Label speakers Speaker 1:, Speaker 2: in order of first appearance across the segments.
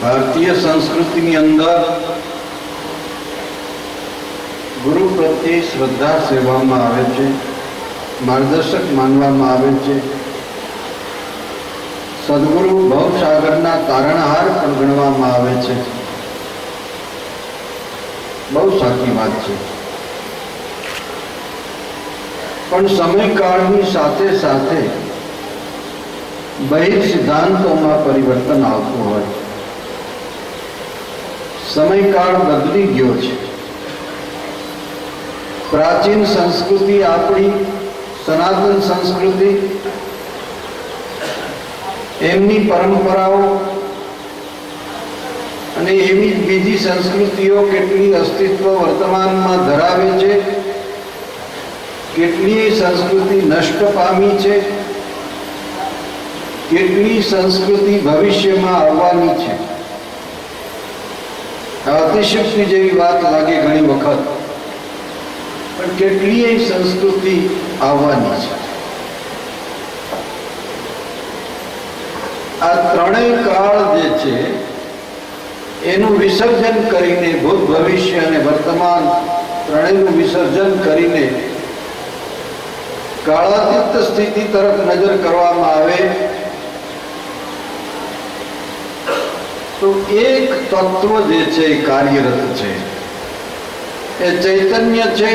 Speaker 1: ભારતીય સંસ્કૃતિની અંદર ગુરુ પ્રત્યે શ્રદ્ધા સેવામાં આવે છે, માર્ગદર્શક માનવામાં આવે છે. સદગુરુ ભવસાગરના તારણહાર પણ ગણવામાં આવે છે. બહુ સાચી વાત છે. પણ સમયકાળની સાથે સાથે બહિર સિદ્ધાંતોમાં પરિવર્તન આવતું હોય. સમયકાળ બદલી ગયો છે. પ્રાચીન સંસ્કૃતિ, આપણી સનાતન સંસ્કૃતિ, એમની પરંપરાઓ અને એવી જ બીજી સંસ્કૃતિઓ કેટલી અસ્તિત્વ વર્તમાનમાં ધરાવે છે, કેટલી સંસ્કૃતિ નષ્ટ પામી છે, કેટલી સંસ્કૃતિ ભવિષ્યમાં આવવાની છે. અતિશયોક્તિ જેવી વાત લાગે ઘણી વખત, પણ કેટલીય સંસ્કૃતિ આવવાની છે. આ ત્રણેય કાળ જે છે એનું વિસર્જન કરીને, ભૂત ભવિષ્ય અને વર્તમાન ત્રણેયનું વિસર્જન કરીને કાળાતીત સ્થિતિ તરફ નજર કરવામાં આવે તો એક તત્વ જે છે એ કાર્યરત છે. એ ચૈતન્ય છે,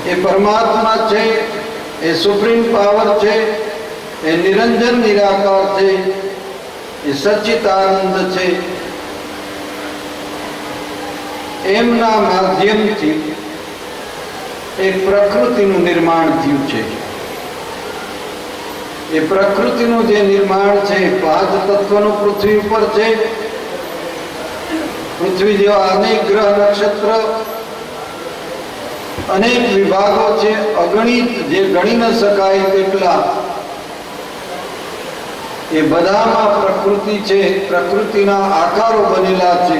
Speaker 1: એ પરમાત્મા છે, એ સુપ્રીમ પાવર છે, એ નિરંજન નિરાકાર છે, એ સચ્ચિદાનંદ છે. એમના માધ્યમથી એક પ્રકૃતિનું નિર્માણ થયું છે. એ પ્રકૃતિનું જે નિર્માણ છે 5 તત્વનું પૃથ્વી ઉપર છે. પૃથ્વી જેવા અનેક ગ્રહ નક્ષત્ર, અનેક વિભાગો છે, અગણિત, જે ગણી ન શકાય તેટલા. એ બધામાં પ્રકૃતિ છે, પ્રકૃતિના આકારો બનેલા છે.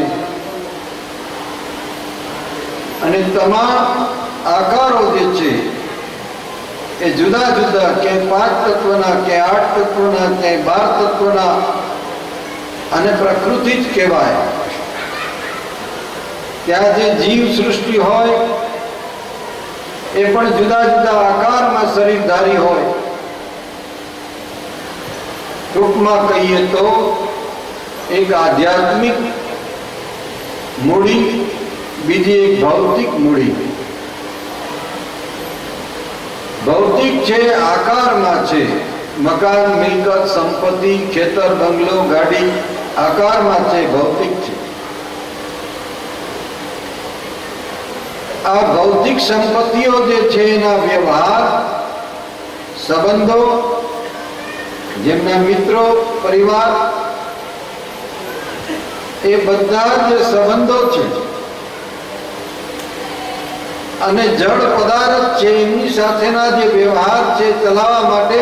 Speaker 1: અને તમામ આકારો જે છે એ જુદા જુદા, ક્યાંય 5 તત્વના, ક્યાંય 8 તત્વના, ક્યાંય 12 તત્વના, અને પ્રકૃતિ જ કહેવાય. ત્યાં જે જીવ સૃષ્ટિ હોય એ પણ જુદા જુદા આકારમાં શરીરધારી હોય. ટૂંકમાં કહીએ તો એક આધ્યાત્મિક મૂડી, બીજી એક ભૌતિક મૂડી. ભૌતિક છે, આકારમાં છે. મકાન, મિલકત, સંપત્તિ, ખેતર, બંગલો, ગાડી આકારમાં છે, ભૌતિક છે. આ ભૌતિક સંપત્તિઓ જે છે એના વ્યવહાર, સંબંધો, જેમના મિત્રો, પરિવાર, એ બધા જે સંબંધો છે અને જળ પદાર્થ છે એમની સાથેના જે વ્યવહાર છે ચલાવવા માટે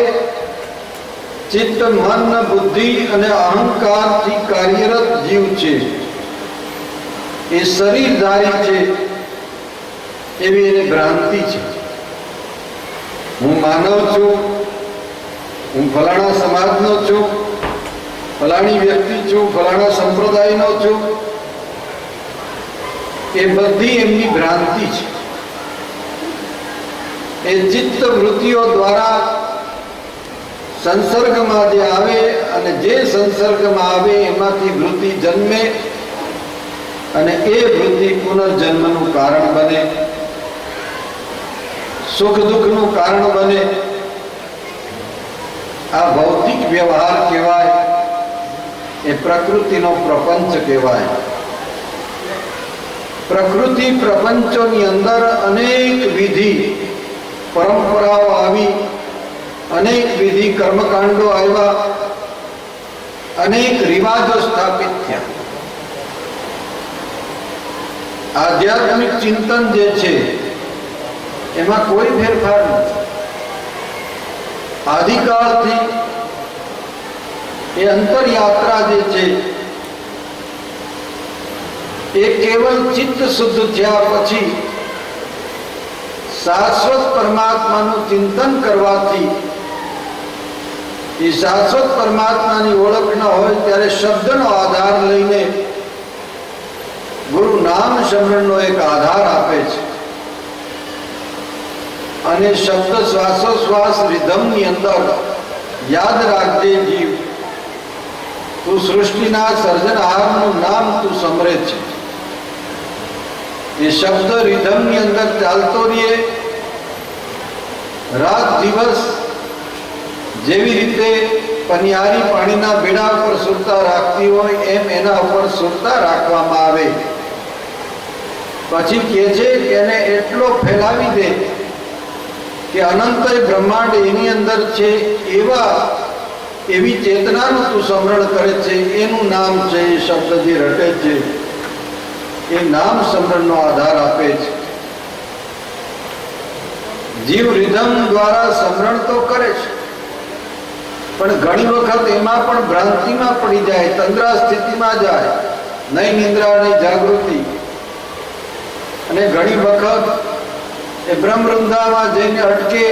Speaker 1: ચિત્ત, મન, બુદ્ધિ અને અહંકારથી કાર્યરત જીવ છે. એ શરીરધારી છે એવી એને ભ્રાંતિ છે. હું માનવ છું, હું ફલાણા સમાજનો છું, ફલાણી વ્યક્તિ છું, ફલાણા સંપ્રદાયનો છું. એ બધી એમની ભ્રાંતિ છે. એ ચિત્ત વૃત્તિઓ દ્વારા સંસર્ગમાં જે આવે, અને જે સંસર્ગમાં આવે એમાંથી વૃત્તિ જન્મે, અને એ વૃત્તિ પુનર્જન્મનું કારણ બને, સુખ દુઃખનું કારણ બને. આ ભૌતિક વ્યવહાર કહેવાય. એ પ્રકૃતિનો પ્રપંચ કહેવાય. પ્રકૃતિ પ્રપંચોની અંદર અનેક વિધિ પરંપરાઓ આવી, અનેક વિધિ કર્મકાંડો આવ્યા, અનેક રિવાજો સ્થાપિત થયા. આધ્યાત્મિક ચિંતન જે છે એમાં કોઈ ફેરફાર નથી. આદિકાળથી એ અંતરયાત્રા જે છે એ કેવલ ચિત્ત શુદ્ધ થયા પછી શાશ્વત પરમાત્માનું ચિંતન કરવાથી એ શાશ્વત પરમાત્માની ઓળખ ન હોય ત્યારે શબ્દનો આધાર લઈને ગુરુ નામ સ્મરણનો એક આધાર આપે છે. અને શબ્દ શ્વાસોશ્વાસ રિધમની અંદર યાદ રાખજે જીવ, તું સૃષ્ટિના સર્જનહારનું નામ તું સમરે છે. એ શબ્દ રિધમની અંદર ચાલતો રહે. રાત દિવસ જેવી રીતે પનિયારી પાણીના બેડા ઉપર સુરતા રાખતી હોય એમ એના ઉપર સુરતા રાખવામાં આવે. પછી કહે છે કે એને એટલો ફેલાવી દે કે અનંત બ્રહ્માંડ એની અંદર છે એવી ચેતનાનું તું સ્મરણ કરે છે. એનું નામ છે એ શબ્દ જે રટે છે એ નામ સ્મરણનો આધાર આપે છે. જીવ રિધમ દ્વારા સ્મરણ તો કરે છે, પણ ઘણી વખત એમાં પણ ભ્રાંતિમાં પડી જાય, તંદ્રા સ્થિતિમાં જાય, નહીં નિંદ્રા નહીં જાગૃતિ. અને ઘણી વખત એ બ્રહ્મવૃંદામાં જઈને અટકે,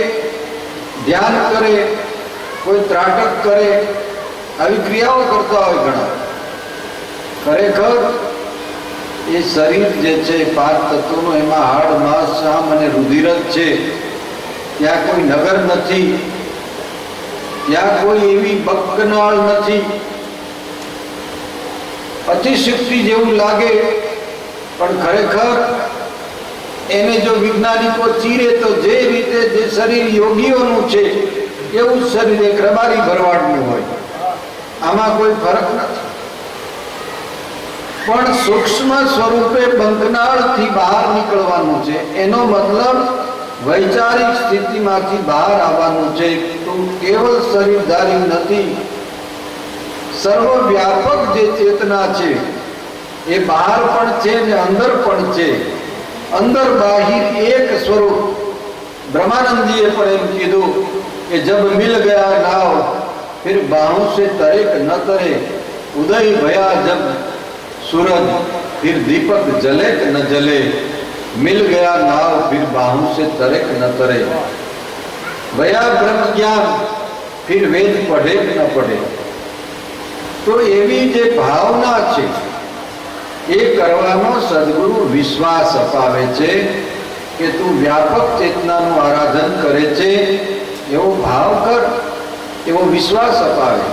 Speaker 1: ધ્યાન કરે, કોઈ ત્રાટક કરે, આવી ક્રિયાઓ કરતા હોય ઘણા. ખરેખર એ શરીર જે છે 5 તત્વોનું, એમાં હાડ માંસ શામ અને રુધિર જ છે. ત્યાં કોઈ નગર નથી, ત્યાં કોઈ એવી બકનાળ નથી. અતિશક્તિ જેવું લાગે, પણ ખરેખર એને જો વૈજ્ઞાનિકો ચીરે તો જે રીતે જે શરીર યોગીઓનું છે એવું જ શરીર એક રબારી ભરવાડનું હોય. આમાં કોઈ ફરક નથી. પણ સૂક્ષ્મ સ્વરૂપે બંકનાળથી બહાર નીકળવાનું છે. એનો મતલબ વૈચારિક સ્થિતિમાંથી બહાર આવવાનું છે. તું કેવલ શરીરધારી નથી, સર્વવ્યાપક જે ચેતના છે એ બહાર પણ છે ને અંદર પણ છે. અંદર બાહિર એક સ્વરૂપ. બ્રહ્માનંદજીએ પણ એમ કીધું કે જબ મિલ ગયા નાવ फिर बाहों से तरे न तरे, उदय भया जब सूरज फिर दीपक जले न जले, मिल गया नाव फिर बाहों से तरे न तरे, भया ब्रह्म ज्ञान फिर वेद पढ़े न पढ़े. तो એવી જે ભાવના છે એ કરવાનો સદગુરુ વિશ્વાસ અપાવે છે કે તું વ્યાપક ચેતનાનું આરાધન કરે છે એવો ભાવ કર, એવો વિશ્વાસ અપાવે.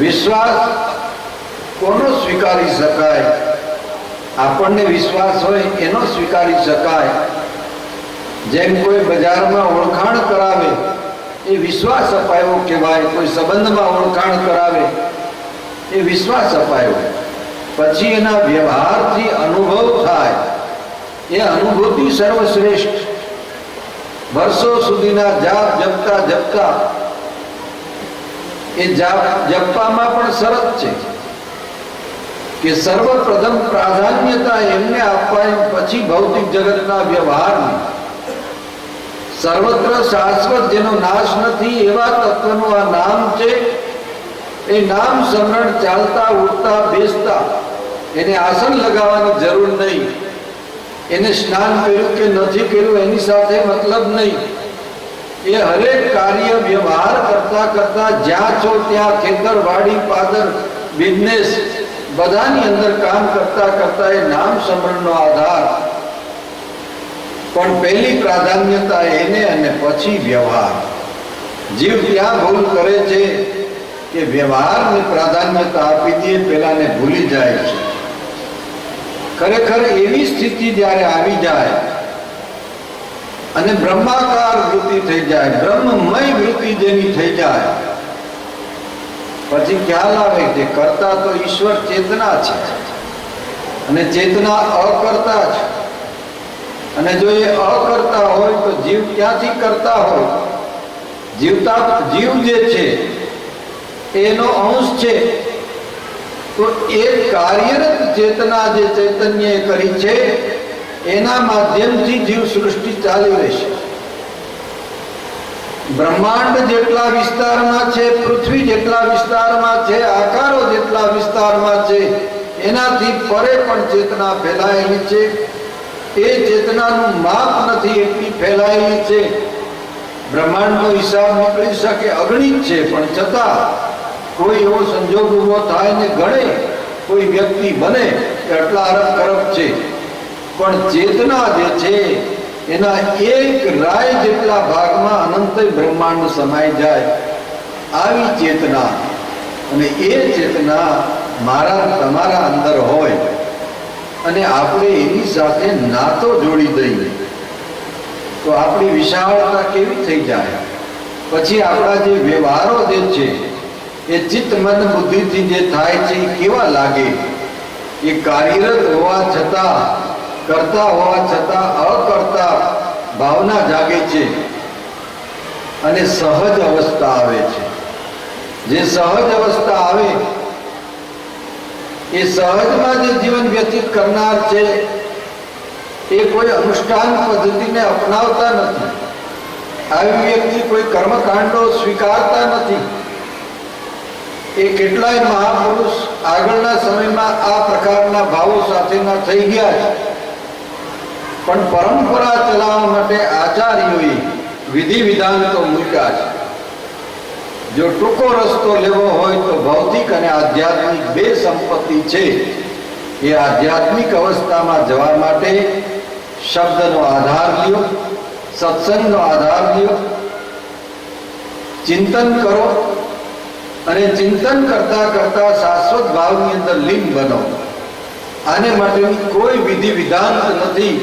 Speaker 1: વિશ્વાસ કોનો સ્વીકારી શકાય? આપણને વિશ્વાસ હોય એનો સ્વીકારી શકાય. જેમ કોઈ બજારમાં ઓળખાણ કરાવે એ વિશ્વાસ અપાયો કહેવાય. કોઈ સંબંધમાં ઓળખાણ કરાવે એ વિશ્વાસ અપાયો. પછી એના વ્યવહારથી અનુભવ થાય, એ અનુભૂતિ સર્વશ્રેષ્ઠ. વર્ષો સુધીના જાપ જપતા જપતા એ જાપ જપવામાં પણ શરત છે કે સર્વપ્રથમ પ્રાધાન્યતા એમને આપવાની, પછી ભૌતિક જગતના વ્યવહારની. સર્વત્ર શાશ્વત જેનો નાશ નથી એવા તત્વનું આ નામ છે. એ નામ સ્મરણ ચાલતા ઉઠતા બેસતા, એને આસન લગાવવાની જરૂર નહીં, એને સ્નાન કર્યું કે નથી કર્યું એની સાથે મતલબ નહીં. એ હરેક કાર્ય વ્યવહાર કરતા કરતા જ્યાં છો ત્યાં ખેતર વાડી પાદર બિઝનેસ બધાની અંદર કામ કરતા કરતા એ નામ સ્મરણનો આધાર. પણ પહેલી પ્રાધાન્યતા એને અને પછી વ્યવહાર. જીવ ત્યાં ભૂલ કરે છે કે વ્યવહારની પ્રાધાન્યતા આપી દે, પેલાને ભૂલી જાય છે. ખરેખર એવી સ્થિતિ જ્યારે આવી જાય અને બ્રહ્માકાર વૃત્તિ થઈ જાય, બ્રહ્મમય વૃત્તિ જેની થઈ જાય, પછી ખ્યાલ આવે કે કરતા તો ઈશ્વર ચેતના છે અને ચેતના અકર્તા છે. અને જો એ અકર્તા હોય તો જીવ ક્યાંથી કરતા હોય? જીવ જે છે એનો અંશ છે. તો એ કાર્યરત ચેતના જે ચૈતન્ય કરી છે એના માધ્યમથી જીવ સૃષ્ટિ ચાલી રહેશે. બ્રહ્માંડ જેટલા વિસ્તારમાં છે, પૃથ્વી જેટલા વિસ્તારમાં છે, આકારો જેટલા વિસ્તારમાં છે, એનાથી પરે પણ ચેતના ફેલાયેલી છે. એ ચેતનાનું માપ નથી એટલી ફેલાયેલી છે. બ્રહ્માંડનો હિસાબ નીકળી શકે અગણિત છે, પણ છતાં કોઈ એવો સંજોગ ઉભો થાય ને ગણે કોઈ વ્યક્તિ બને કે આટલા અરબ ખરબ છે, પણ ચેતના જે છે એના એક રાય જેટલા ભાગમાં અનંત બ્રહ્માંડ સમાઈ જાય આવી ચેતના, અને એ ચેતના મારા તમારા અંદર હોય અને આપણે એની સાથે નાતો જોડી દઈએ તો આપણી વિશાળતા કેવી થઈ જાય. પછી આપણા જે વ્યવહારો જે છે એ ચિત્ત મન બુદ્ધિથી જે થાય છે એ કેવા લાગે. એ કાર્યરત હોવા છતાં, કરતા હોવા છતાં અકર્તા ભાવના જાગે છે અને સહજ અવસ્થા આવે છે. જે સહજ અવસ્થા આવે એ સહજમાં જે જીવન વ્યતીત કરનાર છે એ કોઈ અનુષ્ઠાન પદ્ધતિને અપનાવતા નથી. આવી વ્યક્તિ કોઈ કર્મકાંડો સ્વીકારતા નથી. એ કેટલાય મહાપુરુષ આગળના સમયમાં આ પ્રકારના ભાવો સાથેના થઈ ગયા છે, પણ પરંપરા ચલાવવા માટે આચાર્યોએ વિધિ વિધાન તો મૂક્યા છે. જો ટૂંકો રસ્તો લેવો હોય તો ભૌતિક અને આધ્યાત્મિક બે સંપત્તિ છે. એ આધ્યાત્મિક અવસ્થામાં જવા માટે શબ્દનો આધાર લ્યો, સત્સંગનો આધાર લ્યો, ચિંતન કરો અને ચિંતન કરતા કરતા શાશ્વત ભાવની અંદર લીન બનો. આને માટેની કોઈ વિધિ વિધાન નથી.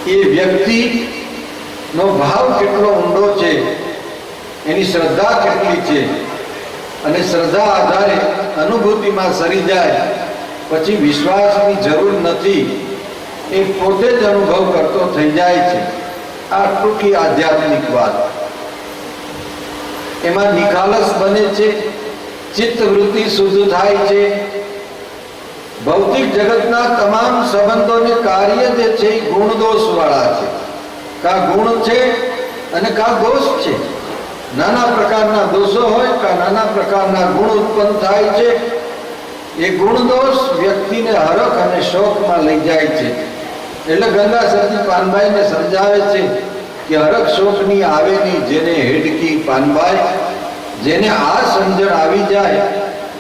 Speaker 1: એ વ્યક્તિનો ભાવ કેટલો ઊંડો છે, એની શ્રદ્ધા કેટલી છે, અને શ્રદ્ધા આધારે અનુભૂતિમાં સરી જાય પછી વિશ્વાસની જરૂર નથી. એ પોતે જ અનુભવ કરતો થઈ જાય છે. આ ટૂંકી આધ્યાત્મિક વાત. એમાં નિખાલસ બને છે, ચિત્તવૃત્તિ શુદ્ધ થાય છે. ભૌતિક જગતના તમામ સંબંધોને કાર્ય જે છે એ ગુણ દોષ વાળા છે. કા ગુણ છે અને કા દોષ છે. નાના પ્રકારના દોષો હોય કા નાના પ્રકારના ગુણ ઉત્પન્ન થાય છે. એ ગુણ દોષ વ્યક્તિને હરખ અને શોકમાં લઈ જાય છે. એટલે ગંગા સતી પાનભાઈને સમજાવે છે કે હરખ શોકની આવે નહીં જેને હેડકી પાનભાઈ. જેને આ સમજણ આવી જાય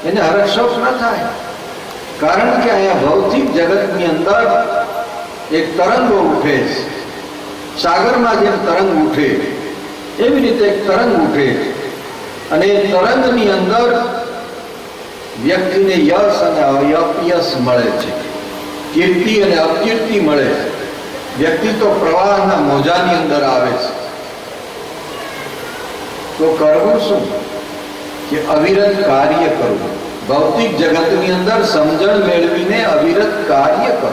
Speaker 1: એને હરખ શોક ન થાય. કારણ કે અહીંયા ભૌતિક જગતની અંદર એક તરંગો ઉઠે છે. સાગરમાં જેમ તરંગ ઉઠે એવી રીતે એક તરંગ ઉઠે અને એ તરંગની અંદર વ્યક્તિને યશ અને અયશ મળે છે, કીર્તિ અને અકીર્તિ મળે છે. વ્યક્તિ તો પ્રવાહના મોજાની અંદર આવે છે. તો કરવું શું? કે અવિરત કાર્ય કરવું. ભૌતિક જગતની અંદર સમજણ મેળવીને અવિરત કાર્ય કરો,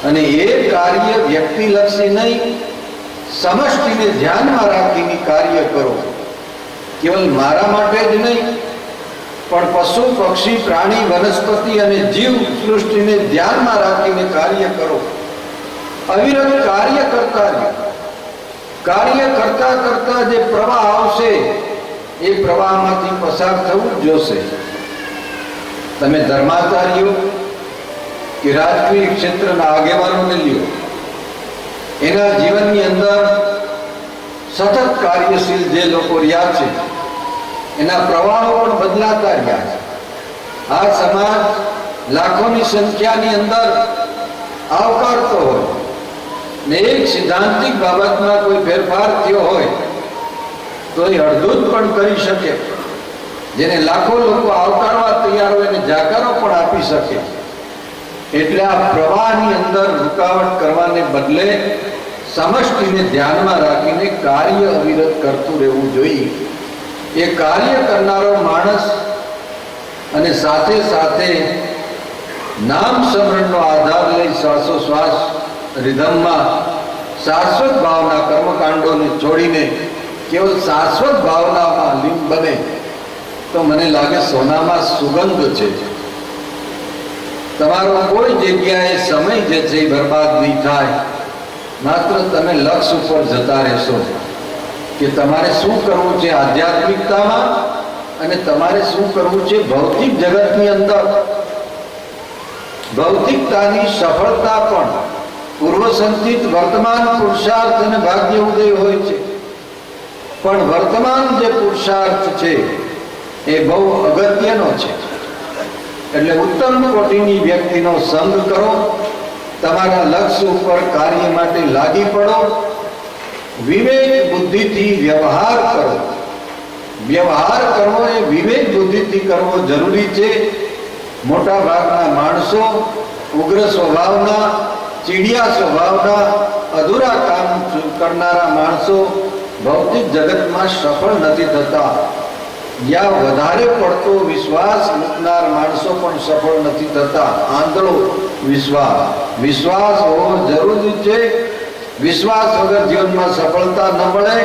Speaker 1: અને એ કાર્ય વ્યક્તિલક્ષી નહીં, સમષ્ટિને ધ્યાનમાં રાખીને કાર્ય કરો. કેવલ મારા માટે જ નહીં, પણ પશુ પક્ષી પ્રાણી વનસ્પતિ અને જીવ સૃષ્ટિને ધ્યાનમાં રાખીને કાર્ય કરો. અવિરત કાર્ય કરતા રહ્યો. કાર્ય કરતા કરતા જે પ્રવાહ આવશે એ પ્રવાહમાંથી પસાર થવું જ જોશે. તમે ધર્માચાર્યો કે રાજકીય ક્ષેત્રના આગેવાનોને લ્યો, એના જીવનની અંદર સતત કાર્યશીલ જે લોકો રહ્યા છે એના પ્રવાહો પણ બદલાતા રહ્યા છે. આ સમાજ લાખોની સંખ્યાની અંદર આવકારતો હોય ને એક સિદ્ધાંતિક બાબતમાં કોઈ ફેરફાર થયો હોય તો એ અડધું જ પણ કરી શકે. જેને લાખો લોકો આવકારવા તૈયાર હોય એને જાકારો પણ આપી શકે. એટલે આ પ્રવાહની અંદર રૂકાવટ કરવાને બદલે સમષ્ટિને ધ્યાનમાં રાખીને કાર્ય અવિરત કરતું રહેવું જોઈએ. એ કાર્ય કરનારો માણસ અને સાથે સાથે નામ સ્મરણનો આધાર લઈ શ્વાસોશ્વાસ રિધમમાં શાશ્વત ભાવના કર્મકાંડોને છોડીને કેવલ શાશ્વત ભાવનામાં લીન બને તો મને લાગે સોનામાં સુગંધ છે. તમારો કોઈ જગ્યાએ સમય જે છે એ બરબાદ નહીં થાય. માત્ર તમે લક્ષ્ય ઉપર જતા રહેશો કે તમારે શું કરવું છે આધ્યાત્મિકતામાં અને તમારે શું કરવું છે ભૌતિક જગતની અંદર. ભૌતિકતાની સફળતા પણ પૂર્વ સંચિત વર્તમાન પુરુષાર્થ અને ભાગ્ય ઉદય હોય છે. પણ વર્તમાન જે પુરુષાર્થ છે એ બહુ અગત્યનો છે. એટલે ઉત્તમ કોટીની વ્યક્તિનો સંગ કરો, તમારા લક્ષ્ય ઉપર કાર્ય માટે લાગી પડો, વિવેક બુદ્ધિથી વ્યવહાર કરો. વ્યવહાર કરવો એ વિવેક બુદ્ધિથી કરવો જરૂરી છે. મોટા ભાગના માણસો ઉગ્ર સ્વભાવના, ચીડિયા સ્વભાવના, અધૂરા કામ કરનારા માણસો ભૌતિક જગતમાં સફળ નથી થતા. યા વધારે પડતો વિશ્વાસ મૂકનાર માણસો પણ સફળ નથી થતા. આંધળો વિશ્વાસ હોવો જરૂરી છે. વિશ્વાસ વગર જીવનમાં સફળતા ન મળે.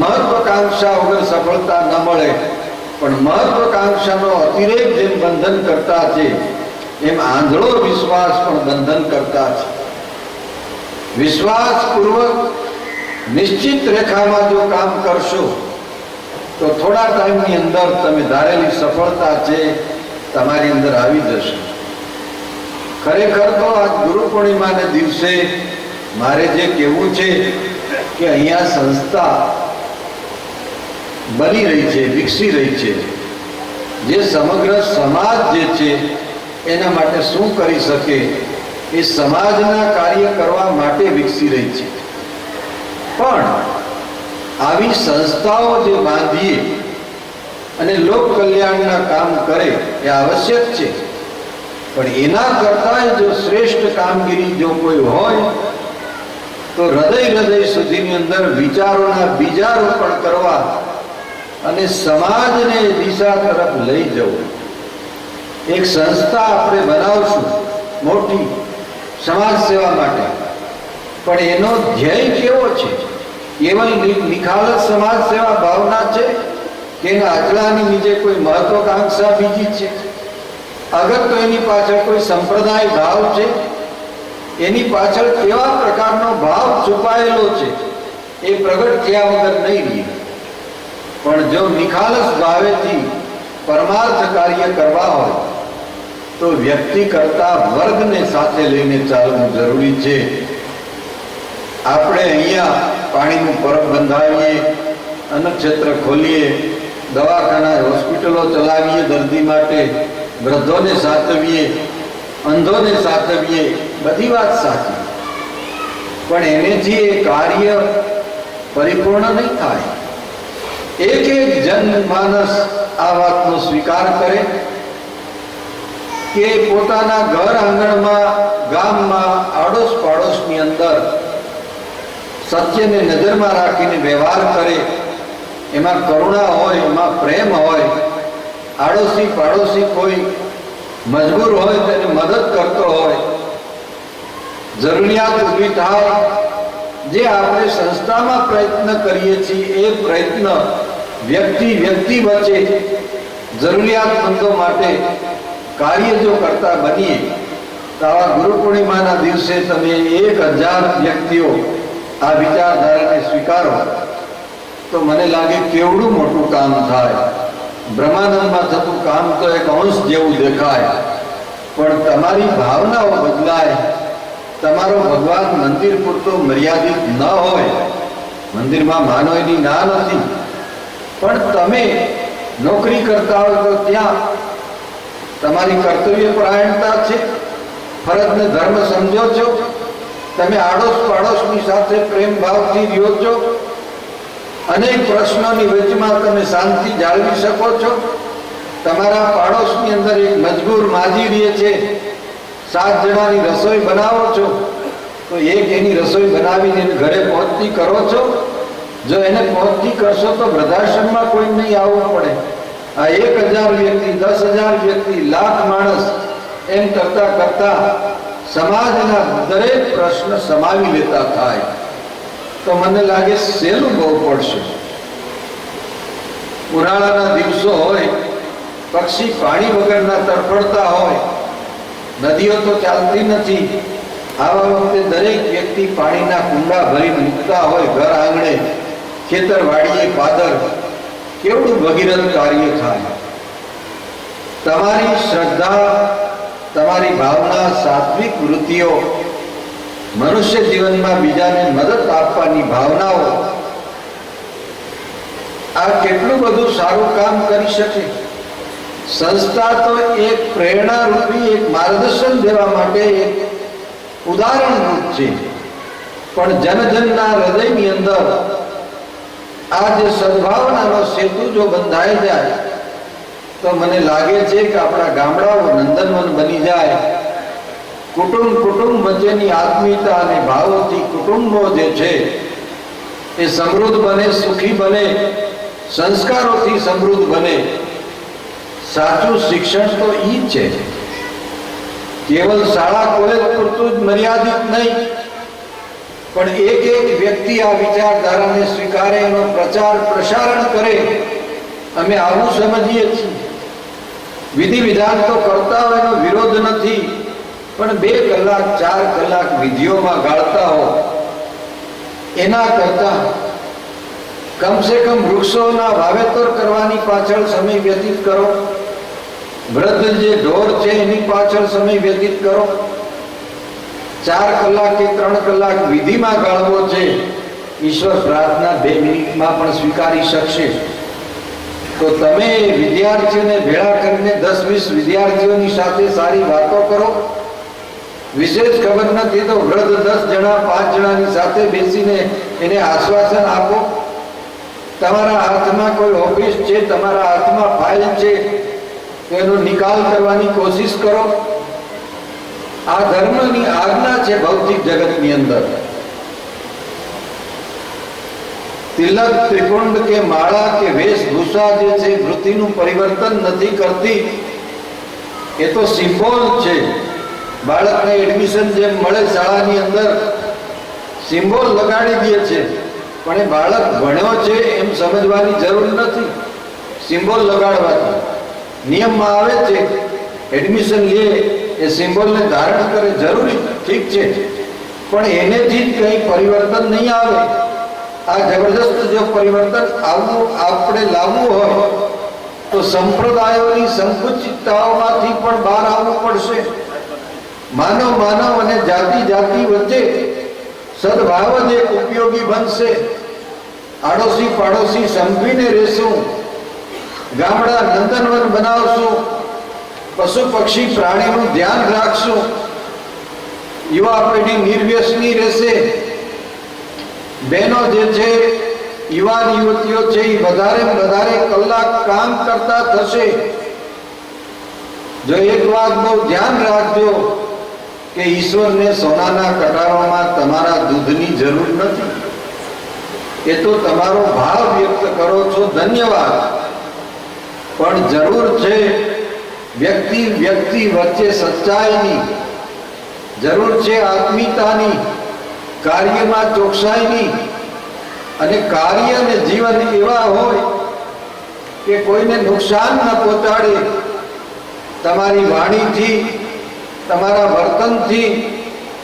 Speaker 1: મહત્વાકાંક્ષા વગર સફળતા ન મળે. પણ મહત્વાકાંક્ષાનો અતિરેક જેમ બંધન કરતા છે, એમ આંધળો વિશ્વાસ પણ બંધન કરતા છે. વિશ્વાસપૂર્વક નિશ્ચિત રેખામાં જો કામ કરશો તો થોડા ટાઈમની અંદર તમે ધારેલી સફળતા છે તમારી અંદર આવી જશે. ખરેખર તો આજ ગુરુ પૂર્ણિમાને દિવસે મારે જે કહેવું છે કે અહીંયા સંસ્થા બની રહી છે, વિકસી રહી છે, જે સમગ્ર સમાજ જે છે એના માટે શું કરી શકે એ સમાજના કાર્ય કરવા માટે વિકસી રહી છે. પણ આવી સંસ્થાઓ જે બાંધીએ અને લોક કલ્યાણના કામ કરે એ આવશ્યક છે. પણ એના કરતા જો શ્રેષ્ઠ કામગીરી જો કોઈ હોય તો હૃદય સુધીની અંદર વિચારોના બીજારોપણ કરવા અને સમાજને દિશા તરફ લઈ જવું. એક સંસ્થા આપણે બનાવશું મોટી સમાજ સેવા માટે, પણ એનો ધ્યેય કેવો છે? કેવલ નિખાલસ સમાજ સેવા ભાવના છે કે એના અચલાની નીચે કોઈ મહત્વાકાંક્ષા બીજી છે? અગર તો એની પાછળ કોઈ સંપ્રદાય ભાવ છે, એની પાછળ કેવા પ્રકારનો ભાવ છુપાયેલો છે એ પ્રગટ થયા વગર નહીં રહે. પણ જો નિખાલસ ભાવેથી પરમાર્થ કાર્ય કરવા હોય તો વ્યક્તિ કરતા વર્ગને સાથે લઈને ચાલવું જરૂરી છે. આપણે અહીંયા પાણીનું પરબ બંધાવીએ, અન્નક્ષેત્ર ખોલીએ, દવાખાના હોસ્પિટલો ચલાવીએ દર્દી માટે, વૃદ્ધોને સાચવીએ, અંધોને સાચવીએ, બધી વાત સાચી. પણ એનેથી એ કાર્ય પરિપૂર્ણ નહીં થાય. એક જનમાનસ આ વાતનો સ્વીકાર કરે કે પોતાના ઘર આંગણમાં, ગામમાં, આડોશ પાડોશની અંદર સત્યને નજરમાં રાખીને વ્યવહાર કરે, એમાં કરુણા હોય, એમાં પ્રેમ હોય, આડોશી પાડોશી કોઈ મજબૂર હોય તેને મદદ કરતો હોય, જરૂરિયાત ઊભી થાય, જે આપણે સંસ્થામાં પ્રયત્ન કરીએ છીએ એ પ્રયત્ન વ્યક્તિ વચ્ચે જરૂરિયાતમંદો માટે કાર્ય જો કરતા બનીએ તો આવા ગુરુ પૂર્ણિમાના દિવસે તમે 1000 વ્યક્તિઓ આ વિચારધારાને સ્વીકારો તો મને લાગે કેવડું મોટું કામ થાય. બ્રહ્માનંદમાં થતું કામ તો એક અંશ જેવું દેખાય, પણ તમારી ભાવનાઓ બદલાય. તમારો ભગવાન મંદિર પૂરતો મર્યાદિત ન હોય, મંદિરમાં માનો એની ના નથી, પણ તમે નોકરી કરતા હોય તો ત્યાં તમારી કર્તવ્ય પરાયણતા છે, ફરજને ધર્મ સમજો છો, તમે આડોશ પાડોશની સાથે પ્રેમ ભાવથી રહ્યો છો, અનેક પ્રશ્નોની વચમાં તમે શાંતિ જાળવી શકો છો. તમારા પાડોશની અંદર એક મજબૂર માજી રહે છે, 7 જણાની રસોઈ બનાવો છો તો એક એની રસોઈ બનાવીને ઘરે પહોંચતી કરો છો. જો એને પહોંચતી કરશો તો વૃદ્ધાશ્રમમાં કોઈ નહીં આવવું પડે. આ 1000 વ્યક્તિ, 10,000 વ્યક્તિ, લાખ માણસ એમ કરતા કરતા સમાજના દરેક પ્રશ્ન સમાવી લેતા થાય તો મને લાગે સહેલું બહુ પડશે. ઉનાળાના દિવસો હોય, પક્ષી પાણી વગરના તડફડતા હોય, નદીઓ તો ચાલતી નથી, આવા વખતે દરેક વ્યક્તિ પાણીના કુંડા ભરી મૂકતા હોય ઘર આંગણે, ખેતર વાડીએ, પાદર, કેવડું ભગીરથ કાર્ય થાય. તમારી શ્રદ્ધા, તમારી ભાવના, સાત્વિક વૃત્તિઓ, મનુષ્ય જીવનમાં બીજાને મદદ આપવાની ભાવનાઓ આ કેટલું બધું સારું કામ કરી શકે. સંસ્થા તો એક પ્રેરણારૂપી, એક માર્ગદર્શન દેવા માટે એક ઉદાહરણરૂપ છે. પણ જનજનના હૃદયની અંદર આ જે સદભાવનાનો સેતુ જો બંધાઈ જાય તો મને લાગે છે કે આપણા ગામડાઓ નંદનવન બની જાય. કુટુંબ વચ્ચેની આત્મીયતા અને ભાવોથી કુટુંબો જે છે એ સમૃદ્ધ બને, સુખી બને, સંસ્કારોથી સમૃદ્ધ બને. સાચું શિક્ષણ તો ઈ છે. કેવલ શાળા કોલેજ પૂરતું જ મર્યાદિત નહીં, પણ એક વ્યક્તિ આ વિચારધારાને સ્વીકારે, એનો પ્રચાર પ્રસારણ કરે. અમે આવું સમજીએ છીએ. વિધિ વિધાન તો કરતા હોય, એનો વિરોધ નથી, પણ 2 કલાક 4 કલાક વિધિઓમાં ગાળતા હો એના કરતા કમસે કમ વૃક્ષોના વાવેતર કરવાની પાછળ સમય વ્યતીત કરો. વૃદ્ધ જે ઢોર છે એની પાછળ સમય વ્યતીત કરો. 4 કલાક કે 3 કલાક વિધિમાં ગાળવો છે. ઈશ્વર પ્રાર્થના 2 મિનિટમાં પણ સ્વીકારી શકશે. તો તમે વિદ્યાર્થીઓને ભેળા કરીને 10-20 વિદ્યાર્થીઓની સાથે સારી વાતો કરો. વિશેષ ખબર નથી તો વૃદ્ધ 10 જણા 5 જણાની સાથે બેસીને એને આશ્વાસન આપો. તમારા હાથમાં કોઈ ઓફિસ છે, તમારા હાથમાં ફાઇલ છે, તો એનો નિકાલ કરવાની કોશિશ કરો. આ ધર્મની આજ્ઞા છે ભૌતિક જગતની અંદર. તિલક, ત્રિપુંડ કે માળા કે વેશભૂષા જે છે વૃત્તિનું પરિવર્તન નથી કરતી. એ તો સિમ્બોલ છે. બાળકને એડમિશન જેમ મળે શાળાની અંદર સિમ્બોલ લગાડી દે છે, પણ એ બાળક ભણ્યો છે એમ સમજવાની જરૂર નથી. સિમ્બોલ લગાડવાથી નિયમમાં આવે છે, એડમિશન લે એ સિમ્બોલને ધારણ કરે, જરૂરી ઠીક છે, પણ એનેથી જ કંઈ પરિવર્તન નહીં આવે. આ જબરદસ્ત જો પરિવર્તન આપણે લાવવું હોય તો સંપ્રદાયોની સંકુચિતતાઓમાંથી પણ બહાર આવવું પડશે. માનવ અને જાતિ વચ્ચે સદભાવ જ એક ઉપયોગી બનશે. આડોશી પાડોશી સંપીને રહેશું. ગામડા નંદનવન બનાવશું. પશુ પક્ષી પ્રાણીનું ધ્યાન રાખશું. યુવા પેઢી નિર્વ્યસની રહેશે. બહેનો જે છે, યુવાન યુવતીઓ છે, એ વધારે કલાક કામ કરતા થશે. જો એક વાત બહુ ધ્યાન રાખજો કે ઈશ્વરને સોનાના કટારોમાં તમારા દૂધની જરૂર નથી. એ તો તમારો ભાવ વ્યક્ત કરો છો, ધન્યવાદ. પણ જરૂર છે વ્યક્તિ વચ્ચે સચ્ચાઈની, જરૂર છે આત્મીયતાની, કાર્યમાં ચોકસાઈની. અને કાર્ય અને જીવન એવા હોય કે કોઈને નુકસાન ન પહોંચાડે. તમારી વાણીથી, તમારા વર્તનથી,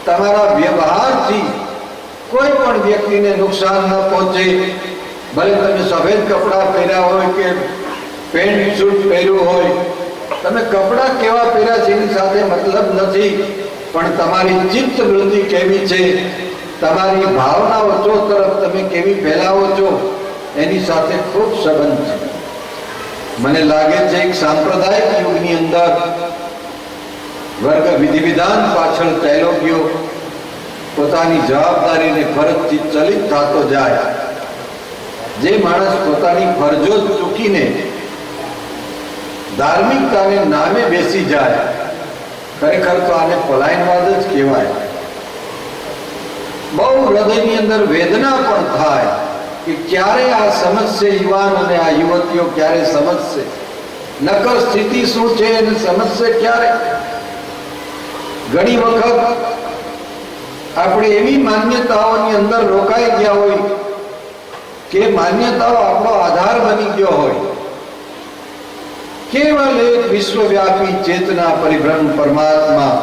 Speaker 1: તમારા વ્યવહારથી કોઈ પણ વ્યક્તિને નુકસાન ન પહોંચે. ભલે તમે સફેદ કપડાં પહેર્યા હોય કે પેન્ટ શૂટ પહેર્યું હોય, તમે કપડાં કેવા પહેર્યા છે એની સાથે મતલબ નથી, પણ તમારી ચિત્ત વૃત્તિ કેવી છે, તમારી ભાવનાઓ તરફ તમે કેવી ફેલાવો છો એની સાથે ખૂબ સંબંધ છે. મને લાગે છે એક સાંપ્રદાયિક યુગની અંદર વર્ગ વિધિ વિધાન પાછળ ચાલ્યો ગયો, પોતાની જવાબદારીને ફરજથી ચલિત થતો જાય. જે માણસ પોતાની ફરજો ચૂકીને ધાર્મિકતાને નામે બેસી જાય, ખરેખર તો આને પલાયનવાદ જ કહેવાય. બહુ હૃદયની અંદર વેદના પણ થાય કે ક્યારે આ સમજશે યુવાન અને આ યુવતીઓ ક્યારે સમજશે, નકર સ્થિતિ શું છે એને સમજશે ક્યારે. ઘણી વખત આપણે એવી માન્યતાઓની અંદર રોકાઈ ગયા હોય કે માન્યતાઓ આપણો આધાર બની ગયો હોય. કેવલ એક વિશ્વવ્યાપી ચેતના પરિભ્રમ પરમાત્મા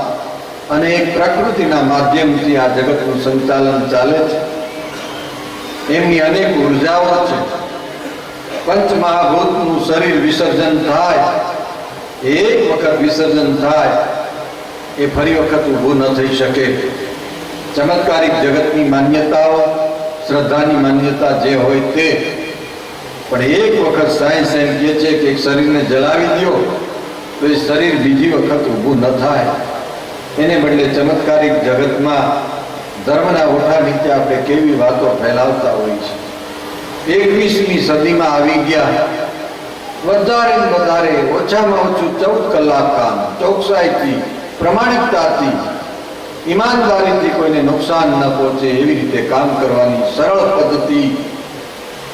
Speaker 1: અને એક પ્રકૃતિના માધ્યમથી આ જગતનું સંચાલન ચાલે છે. એમની અનેક ઉર્જાઓ છે. પંચમહાભૂતનું શરીર વિસર્જન થાય, એક વખત વિસર્જન થાય એ ફરી વખત ઊભું ન થઈ શકે. ચમત્કારિક જગતની માન્યતાઓ, શ્રદ્ધાની માન્યતા જે હોય તે પણ એક વખત સાયન્સ એમ કહે છે કે એક શરીરને જલાવી દો તો એ શરીર બીજી વખત ઊભું ન થાય. એને બદલે ચમત્કારિક જગતમાં ધર્મના ઓઠા નીચે આપણે કેવી વાતો ફેલાવતા હોય છે. 21મી સદીમાં આવી ગયા, વધારે ને વધારે ઓછામાં ઓછું 14 કલાક કામ, ચોકસાઈથી, પ્રમાણિકતાથી, ઈમાનદારીથી કોઈને નુકસાન ન પહોંચે એવી રીતે કામ કરવાની સરળ પદ્ધતિ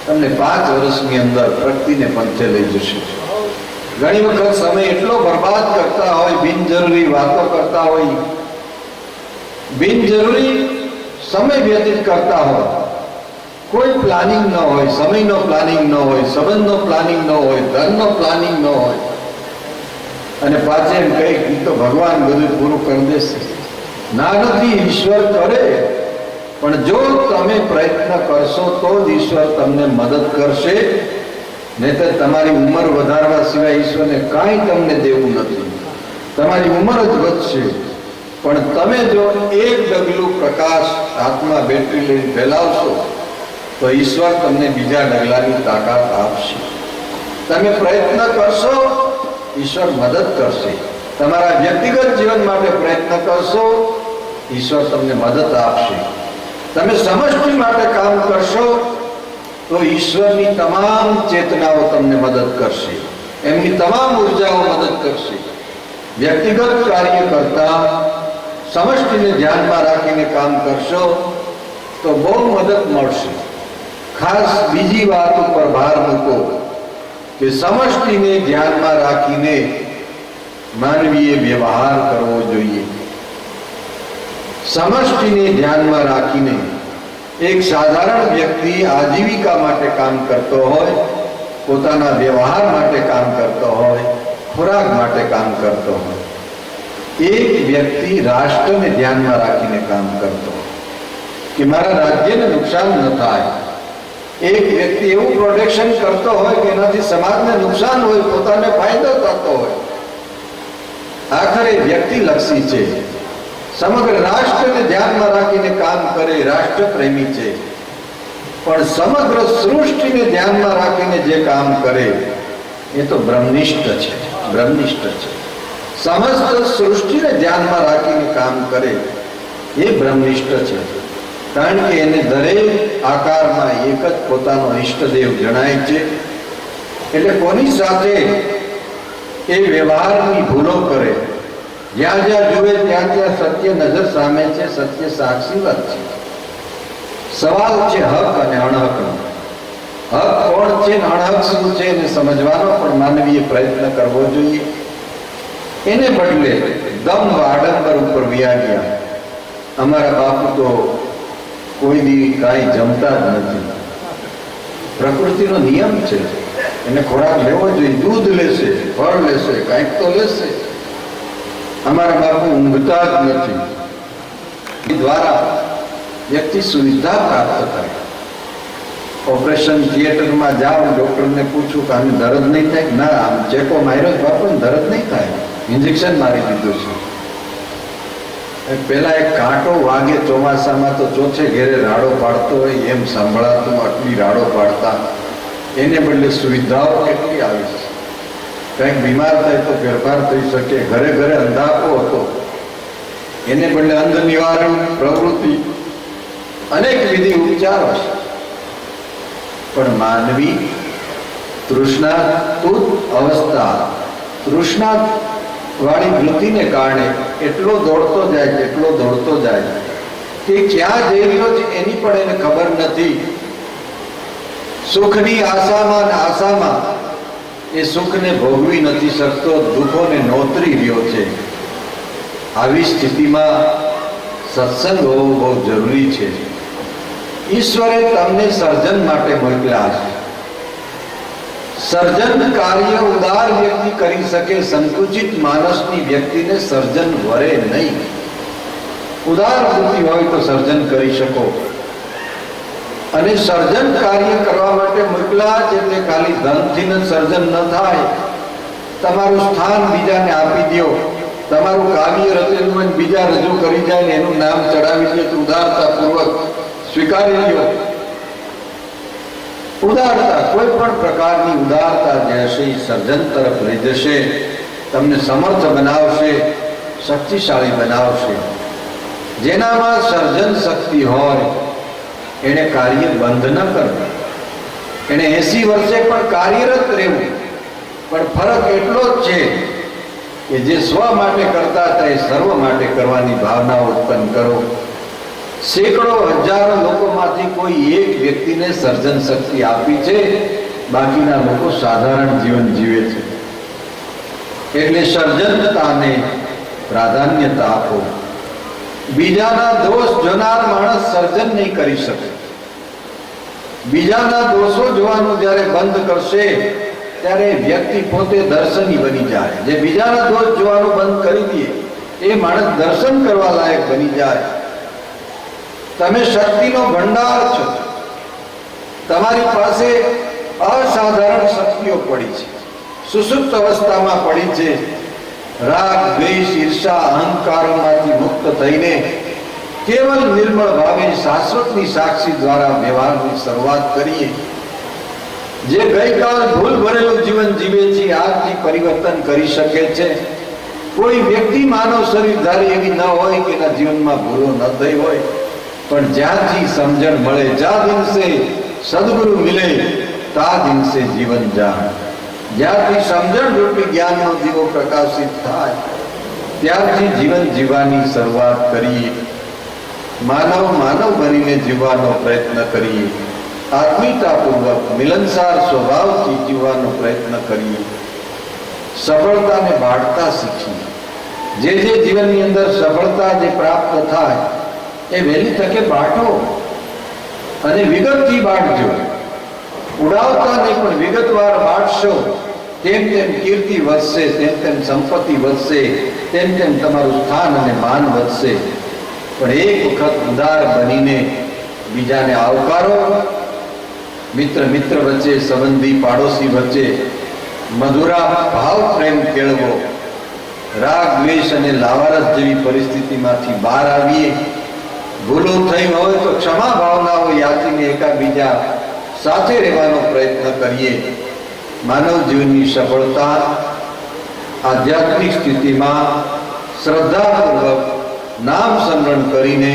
Speaker 1: તમને 5 વર્ષની અંદર પ્રગતિને પંથે લઈ જશે. ઘણી વખત સમય એટલો બરબાદ કરતા હોય, બિનજરૂરી વાતો કરતા હોય, બિનજરૂરી સમય વ્યતીત કરતા હોય, કોઈ પ્લાનિંગ ન હોય, સમયનો પ્લાનિંગ ન હોય, સંબંધનો પ્લાનિંગ ન હોય, ધનનો પ્લાનિંગ ન હોય, અને પાછળ એમ કહી તો ભગવાન બધું પૂરું કરી દેશે. ના નથી, ઈશ્વર કરે, પણ જો તમે પ્રયત્ન કરશો તો જ ઈશ્વર તમને મદદ કરશે. નહીં તો તમારી ઉંમર વધારવા સિવાય ઈશ્વરને કાંઈ તમને દેવું નથી. તમારી ઉંમર જ વધશે, પણ તમે જો એક ડગલું પ્રકાશ હાથમાં બેટરી લઈને ફેલાવશો તો ઈશ્વર તમને બીજા ડગલાની તાકાત આપશે. તમે પ્રયત્ન કરશો, ઈશ્વર મદદ કરશે. તમારા વ્યક્તિગત જીવન માટે પ્રયત્ન કરશો, ઈશ્વર તમને મદદ આપશે. તમે સમષ્ટિ માટે કામ કરશો તો ઈશ્વરની તમામ ચેતનાઓ તમને મદદ કરશે, એમની તમામ ઉર્જાઓ મદદ કરશે. વ્યક્તિગત કાર્ય કરતા સમષ્ટિને ધ્યાનમાં રાખીને કામ કરશો તો બહુ મદદ મળશે. ખાસ બીજી વાત ઉપર ભાર મૂકો કે સમષ્ટિને ધ્યાનમાં રાખીને માનવીએ વ્યવહાર કરવો જોઈએ. સમષ્ટિને ધ્યાનમાં રાખીને એક સાધારણ વ્યક્તિ આજીવિકા માટે કામ કરતો હોય, પોતાના વ્યવહાર માટે કામ કરતો હોય, ખોરાક માટે કામ કરતો હોય, એક વ્યક્તિ રાષ્ટ્રને ધ્યાનમાં રાખીને કામ કરતો હોય કે મારા રાજ્યને નુકસાન ન થાય. એક વ્યક્તિ એવું પ્રોટેક્શન કરતો હોય કે એનાથી સમાજને નુકસાન હોય, પોતાને ફાયદો થતો હોય. આખરે વ્યક્તિલક્ષી છે, સમગ્ર રાષ્ટ્રને ધ્યાનમાં રાખીને કામ કરે, રાષ્ટ્રપ્રેમી છે. પણ સમગ્ર સૃષ્ટિને ધ્યાનમાં રાખીને જે કામ કરે એ તો બ્રહ્મનિષ્ઠ છે. બ્રહ્મનિષ્ઠ છે. સમસ્ત સૃષ્ટિને ધ્યાનમાં રાખીને કામ કરે એ બ્રહ્મનિષ્ઠ છે. કારણ કે એને દરેક આકારમાં એક જ પોતાનો ઈષ્ટદેવ જણાય છે. એટલે કોની સાથે એ વ્યવહારની ભૂલો કરે, જ્યાં જ્યાં જુએ ત્યાં ત્યાં સત્ય નજર સામે છે, સત્ય સાક્ષીવત છે. સવાલ છે હક અને અણહકનો. હક કોણ છે ને અણહક શું છે એને સમજવાનો પણ માનવીય પ્રયત્ન કરવો જોઈએ. એને બદલે દમ આડંબર ઉપર વ્યા ગયા. અમારા બાપુ તો કોઈ દી કાંઈ જમતા જ નથી. પ્રકૃતિનો નિયમ છે, એને ખોરાક લેવો જોઈએ, દૂધ લેશે, ફળ લેશે, કાંઈક તો લેશે. અમારા બાપુ ઊંઘતા જ નથી. દ્વારા વ્યક્તિ સુવિધા પ્રાપ્ત કરે. ઓપરેશન થિયેટરમાં જાઓ, ડોક્ટરને પૂછું કે આને દર્દ નહીં થાય? ના, આમ ચેકો માર્યો જ બાપુ, દર્દ નહીં થાય, ઇન્જેક્શન મારી દીધું છે. પેલા એક કાંટો વાગે ચોમાસામાં તો ચોથે ઘેરે રાડો પાડતો હોય એમ સાંભળાતું, આટલી રાડો પાડતા. એને બદલે સુવિધાઓ કેટલી આવી છે. કંઈક બીમાર થાય તો ફેરફાર થઈ શકે. ઘરે ઘરે અંધાપો હતો, એને બદલે અંધ નિવારણ પ્રવૃત્તિ, અનેક વિધિ ઉપચારો છે. પણ માનવી તૃષ્ણાતુર અવસ્થા, તૃષ્ણા વાળી વૃત્તિને કારણે એટલો દોડતો જાય કે ક્યાં જઈ રહ્યો છે એની પણ એને ખબર નથી. સુખની આશામાં એ સુખને ભોગવી નથી શકતો, દુઃખોને નોતરી રહ્યો છે. આવી સ્થિતિમાં સત્સંગ હોવો બહુ જરૂરી છે. ઈશ્વરે તમને સર્જન માટે મોકલ્યા છે. સર્જન કાર્ય ઉદાર વ્યક્તિ કરી શકે, સંકુચિત માનસની વ્યક્તિને સર્જન વરે નહીં. ઉદાર વૃત્તિ હોય તો સર્જન કરી શકો. અને સર્જન કાર્ય કરવા માટે મોકલ્યા છે એટલે ખાલી ધનથી જ સર્જન ન થાય. તમારું સ્થાન બીજાને આપી દો, તમારું કાવ્ય રચેલું હોય બીજા રજૂ કરી જાય એનું નામ ચડાવી દો, ઉદારતાપૂર્વક સ્વીકારી લો. ઉદારતા, કોઈ પણ પ્રકારની ઉદારતા જે હશે એ સર્જન તરફ લઈ જશે, તમને સમર્થ બનાવશે, શક્તિશાળી બનાવશે. જેનામાં સર્જન શક્તિ હોય એને કાર્ય બંધ ન કરવું, એને 80 વર્ષે પણ કાર્યરત રહેવું. પણ ફરક એટલો જ છે કે જે સ્વ માટે કરતા હતા એ સર્વ માટે કરવાની ભાવના ઉત્પન્ન કરો. સેંકડો હજારો લોકોમાંથી કોઈ એક વ્યક્તિને સર્જન શક્તિ આપી છે, બાકીના લોકો સાધારણ જીવન જીવે છે. એટલે સર્જનતાને પ્રાધાન્યતા આપો. બીજાના દોષ જોનાર માણસ સર્જન નહીં કરી શકે. બીજાના દોષો જોવાનું જ્યારે બંધ કરશે ત્યારે વ્યક્તિ પોતે દર્શની બની જાય. જે બીજાના દોષ જોવાનું બંધ કરી દે એ માણસ દર્શન કરવા લાયક બની જાય. તમે શક્તિનો ભંડાર છો. તમારી પાસે અસાધારણ શક્તિઓ પડી છે, સુષુપ્ત અવસ્થામાં પડી છે. રાગ, દ્વેષ, ઈર્ષા, અહંકારોમાંથી મુક્ત થઈને કેવલ નિર્મળ ભાવે શાશ્વતની સાક્ષી દ્વારા વ્યવહારની શરૂઆત કરીએ. જે ગઈકાલ ભૂલ ભરેલું જીવન જીવે છે આજથી પરિવર્તન કરી શકે છે. કોઈ વ્યક્તિ માનવ શરીરધારી એવી ન હોય કે એના જીવનમાં ભૂલો ન થઈ હોય, પણ જ્યાંથી સમજણ મળે, જ્યાં દિવસે સદગુરુ મિલે તા દિવસે જીવન જાણ. જ્યારથી સમજણ રૂપી જ્ઞાનનો દીવો પ્રકાશિત થાય ત્યારથી જીવન જીવવાની શરૂઆત કરીએ. માનવ બનીને જીવવાનો પ્રયત્ન કરીએ. આત્મીયતાપૂર્વક મિલનસાર સ્વભાવથી જીવવાનો પ્રયત્ન કરીએ. સફળતાને બાળતા શીખીએ. જે જીવનની અંદર સફળતા જે પ્રાપ્ત થાય એ વહેલી તકે બાંટો અને વિગતથી બાંટજો. ઉડાવતા નહીં પણ વિગતવાર બાંટશો. તેમ તેમ કીર્તિ વધશે, તેમ સંપત્તિ વધશે, તેમ તમારું સ્થાન અને માન વધશે. પણ એક વખત ઉદાર બનીને બીજાને આવકારો. મિત્ર વચ્ચે, સંબંધી પાડોશી વચ્ચે મધુરા ભાવ પ્રેમ કેળવો. રાગ, દ્વેષ અને લાવારસ જેવી પરિસ્થિતિમાંથી બહાર આવીએ. ભૂલો થઈ હોય તો ક્ષમા ભાવનાઓ યાચીને એકાબીજા સાથે રહેવાનો પ્રયત્ન કરીએ. માનવ જીવનની સફળતા આધ્યાત્મિક સ્થિતિમાં શ્રદ્ધાપૂર્વક નામ સ્મરણ કરીને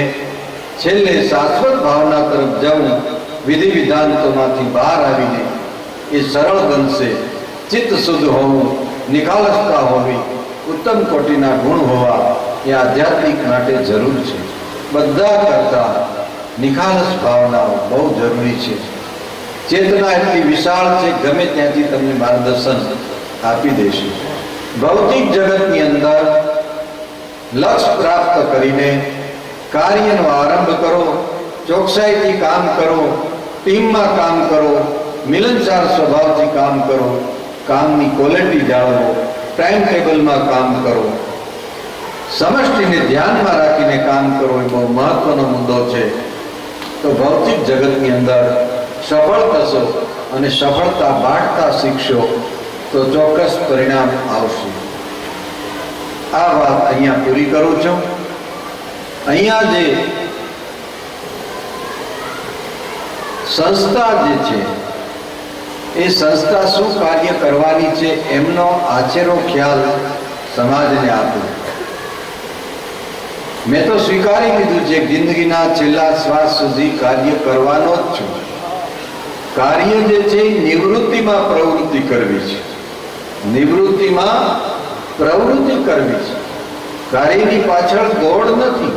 Speaker 1: છેલ્લે શાશ્વત ભાવના તરફ જવું, વિધિ વિધાનોમાંથી બહાર આવીને એ સરળ બનશે. ચિત્ત શુદ્ધ હોવું, નિખાલસતા હોવી, ઉત્તમ કોટીના ગુણ હોવા એ આધ્યાત્મિક માટે જરૂર છે. બધા કરતા નિખાલસ ભાવનાઓ બહુ જરૂરી છે. ચેતના એટલી વિશાળ છે, ગમે ત્યાંથી તમને માર્ગદર્શન આપી દેશે. ભૌતિક જગતની અંદર લક્ષ્ય પ્રાપ્ત કરીને કાર્યનો આરંભ કરો. ચોકસાઈથી કામ કરો, ટીમમાં કામ કરો, મિલનસાર સ્વભાવથી કામ કરો, કામની ક્વોલિટી જાળવો, ટાઈમ ટેબલમાં કામ કરો, સમષ્ટિને ધ્યાનમાં રાખીને કામ કરો. એ બહુ મહત્વનો મુદ્દો છે. તો ભૌતિક જગતની અંદર સફળ થશો અને સફળતા બાંટતા શીખશો તો ચોક્કસ પરિણામ આવશે. આ વાત અહીંયા પૂરી કરું છું. અહીંયા જે સંસ્થા જે છે એ સંસ્થા શું કાર્ય કરવાની છે એમનો આછેરો ખ્યાલ સમાજને આપો. મેં તો સ્વીકારી લીધું છે જિંદગીના છેલ્લા શ્વાસ સુધી કાર્ય કરવાનો જ છું. કાર્ય જે છે નિવૃત્તિમાં પ્રવૃત્તિ કરવી છે. નિવૃત્તિમાં પ્રવૃત્તિ કરવી છે. કાર્યની પાછળ દોડ નથી.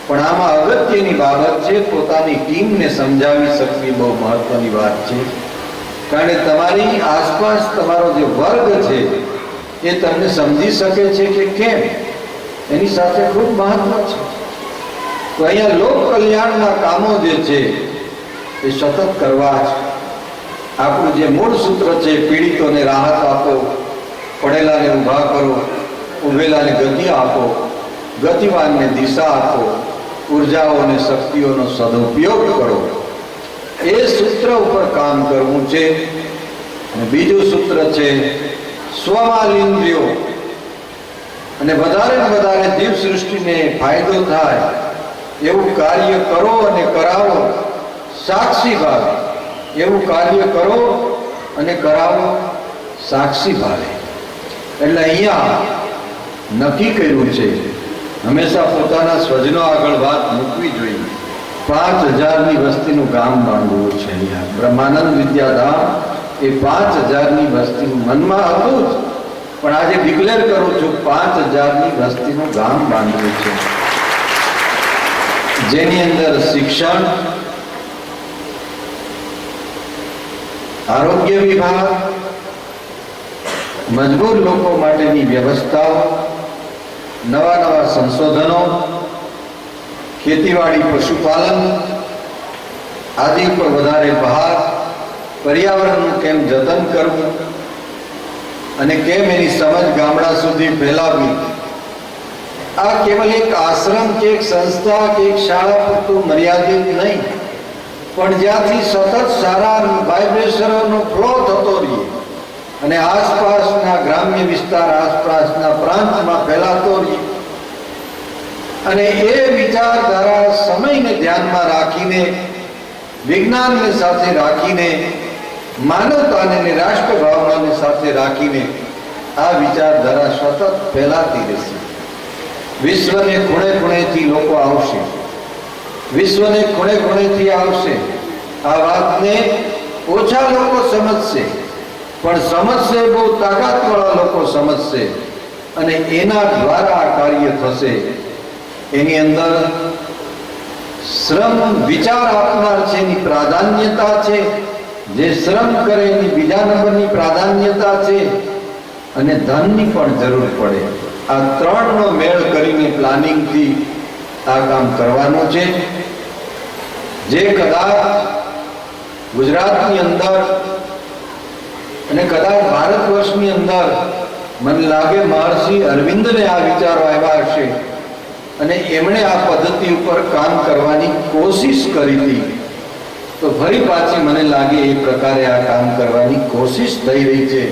Speaker 1: પણ આમાં અગત્યની બાબત છે પોતાની ટીમને સમજાવી શકવી બહુ મહત્વની વાત છે. કારણ કે તમારી આસપાસ તમારો જે વર્ગ છે એ તમને સમજી શકે છે કે કેમ, એની સાથે ખૂબ મહત્વ છે. તો અહીંયા લોક કલ્યાણના કામો જે છે એ સતત કરવા છે. આપણું જે મૂળ સૂત્ર છે, પીડિતોને રાહત આપો, પડેલાને ઊભા કરો, ઊભેલાને ગતિ આપો, ગતિવાનને દિશા આપો, ઉર્જાઓ અને શક્તિઓનો સદુપયોગ કરો. એ સૂત્ર ઉપર કામ કરવું છે. અને બીજું સૂત્ર છે સ્વમાલિન્દ્રિયો અને વધારે જીવ સૃષ્ટિને ફાયદો થાય એવું કાર્ય કરો અને કરાવો સાક્ષી ભાવે. એવું કાર્ય કરો અને કરાવો સાક્ષી ભાવે. એટલે અહીંયા નક્કી કર્યું છે હંમેશા પોતાના સ્વજનો આગળ વાત મૂકવી જોઈએ. 5000ની વસ્તીનું ગામ બાંધવું છે. અહીંયા બ્રહ્માનંદ વિદ્યાધામ એ 5000ની વસ્તીનું મનમાં હતું જ, પણ આજે ડિક્લેર કરું છું 5000ની વસ્તીનું ગામ બાંધવું છે, જેની અંદર શિક્ષણ, આરોગ્ય વિભાગ, મજબૂર લોકો માટેની વ્યવસ્થાઓ, નવા નવા સંશોધનો, ખેતીવાડી, પશુપાલન આદિ પર વધારે ભાર, પર્યાવરણનું કેમ જતન કરવું અને કેમ એની સમજ ગામડા સુધી ફેલાવવી. આ કેવલ એક આશ્રમ કે એક સંસ્થા કે એક શાળા પૂરતું મર્યાદિત નહીં, પણ જ્યાંથી સતત સારા વાઇબ્રેશનનો ફ્લો થતો રહીએ અને આસપાસના ગ્રામ્ય વિસ્તાર, આસપાસના પ્રાંતમાં ફેલાતો રહીએ. અને એ વિચારધારા સમયને ધ્યાનમાં રાખીને, વિજ્ઞાનને સાથે રાખીને, માનવતાને અને રાષ્ટ્ર ભાવનાને સાથે રાખીને આ વિચારધારા સતત ફેલાતી રહેશે. વિશ્વને ખૂણે ખૂણેથી લોકો આવશે, વિશ્વને ખૂણે ખૂણેથી આવશે. આ વાતને ઓછા લોકો સમજશે, પણ સમજશે બહુ તાકાતવાળા લોકો સમજશે, અને એના દ્વારા આ કાર્ય થશે. એની અંદર શ્રમ વિચાર આપનાર છે એની પ્રાધાન્યતા છે, જે શ્રમ કરે એની બીજા નંબરની પ્રાધાન્યતા છે, અને ધનની પણ જરૂર પડે. આ ત્રણનો મેળ કરીને પ્લાનિંગથી આ કામ કરવાનું છે. જે કદાચ ગુજરાતની અંદર અને કદાચ ભારત વર્ષની અંદર મને લાગે મહર્ષિ અરવિંદને આ વિચારો આવ્યા હશે અને એમણે આ પદ્ધતિ ઉપર કામ કરવાની કોશિશ કરી હતી, તો ફરી પાછી મને લાગે એ પ્રકારે આ કામ કરવાની કોશિશ થઈ રહી છે